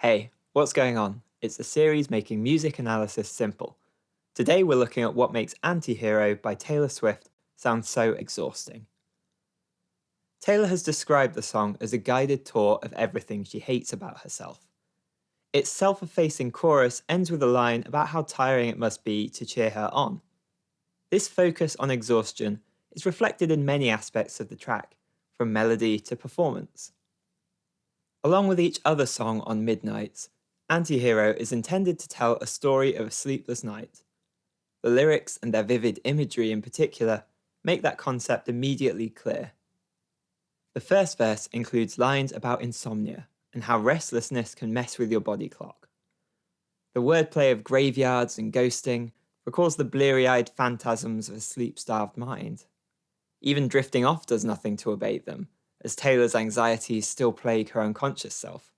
Hey, what's going on? It's a series making music analysis simple. Today we're looking at what makes Anti-Hero by Taylor Swift sound so exhausting. Taylor has described the song as a guided tour of everything she hates about herself. Its self-effacing chorus ends with a line about how tiring it must be to cheer her on. This focus on exhaustion is reflected in many aspects of the track, from melody to performance. Along with each other song on Midnights, Anti-Hero is intended to tell a story of a sleepless night. The lyrics and their vivid imagery in particular make that concept immediately clear. The first verse includes lines about insomnia and how restlessness can mess with your body clock. The wordplay of graveyards and ghosting recalls the bleary-eyed phantasms of a sleep-starved mind. Even drifting off does nothing to abate them, as Taylor's anxieties still plague her unconscious self.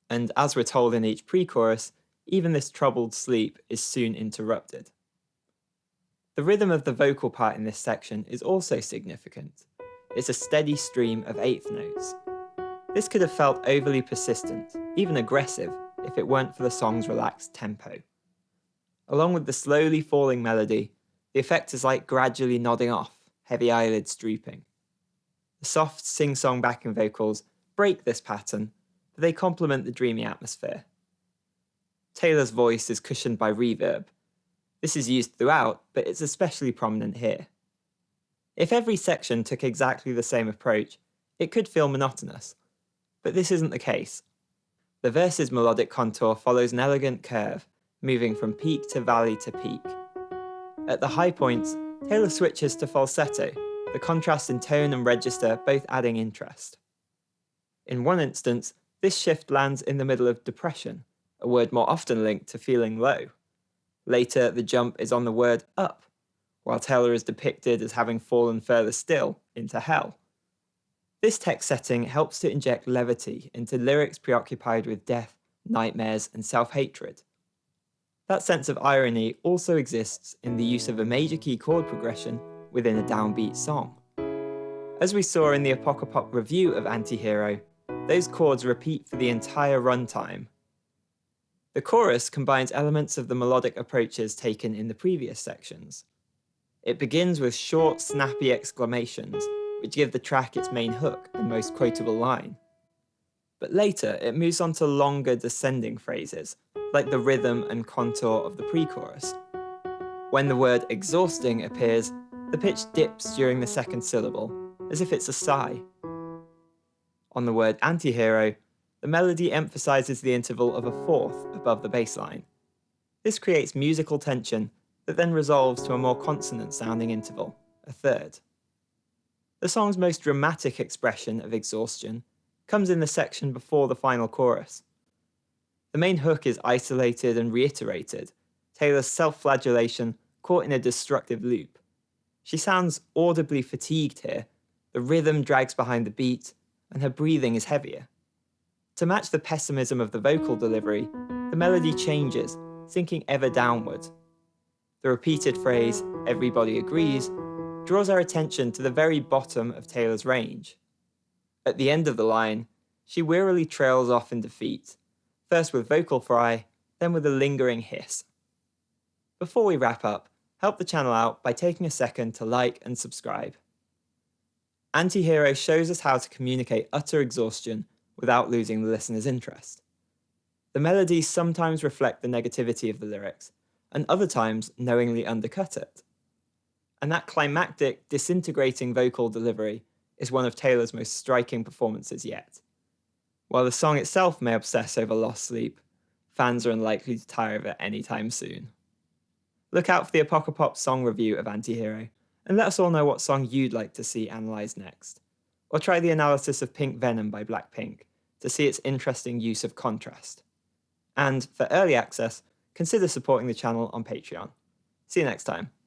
And as we're told in each pre-chorus, even this troubled sleep is soon interrupted. The rhythm of the vocal part in this section is also significant. It's a steady stream of eighth notes. This could have felt overly persistent, even aggressive, if it weren't for the song's relaxed tempo. Along with the slowly falling melody, the effect is like gradually nodding off, heavy eyelids drooping. The soft sing-song backing vocals break this pattern, but they complement the dreamy atmosphere. Taylor's voice is cushioned by reverb. This is used throughout, but it's especially prominent here. If every section took exactly the same approach, it could feel monotonous, but this isn't the case. The verse's melodic contour follows an elegant curve, moving from peak to valley to peak. At the high points, Taylor switches to falsetto, the contrast in tone and register both adding interest. In one instance, this shift lands in the middle of depression, a word more often linked to feeling low. Later, the jump is on the word up, while Taylor is depicted as having fallen further still, into hell. This text setting helps to inject levity into lyrics preoccupied with death, nightmares, and self-hatred. That sense of irony also exists in the use of a major key chord progression within a downbeat song. As we saw in the Apocopop review of Anti-Hero, those chords repeat for the entire runtime. The chorus combines elements of the melodic approaches taken in the previous sections. It begins with short, snappy exclamations, which give the track its main hook and most quotable line. But later, it moves on to longer descending phrases, like the rhythm and contour of the pre-chorus. When the word exhausting appears, the pitch dips during the second syllable, as if it's a sigh. On the word anti-hero, the melody emphasizes the interval of a fourth above the bass line. This creates musical tension that then resolves to a more consonant-sounding interval, a third. The song's most dramatic expression of exhaustion comes in the section before the final chorus. The main hook is isolated and reiterated, Taylor's self-flagellation caught in a destructive loop. She sounds audibly fatigued here, the rhythm drags behind the beat, and her breathing is heavier. To match the pessimism of the vocal delivery, the melody changes, sinking ever downward. The repeated phrase, "everybody agrees," draws our attention to the very bottom of Taylor's range. At the end of the line, she wearily trails off in defeat, first with vocal fry, then with a lingering hiss. Before we wrap up, help the channel out by taking a second to like and subscribe. Anti-Hero shows us how to communicate utter exhaustion without losing the listener's interest. The melodies sometimes reflect the negativity of the lyrics, and other times knowingly undercut it. And that climactic, disintegrating vocal delivery is one of Taylor's most striking performances yet. While the song itself may obsess over lost sleep, fans are unlikely to tire of it anytime soon. Look out for the Apocopop song review of Anti-Hero, and let us all know what song you'd like to see analysed next. Or try the analysis of Pink Venom by Blackpink to see its interesting use of contrast. And for early access, consider supporting the channel on Patreon. See you next time.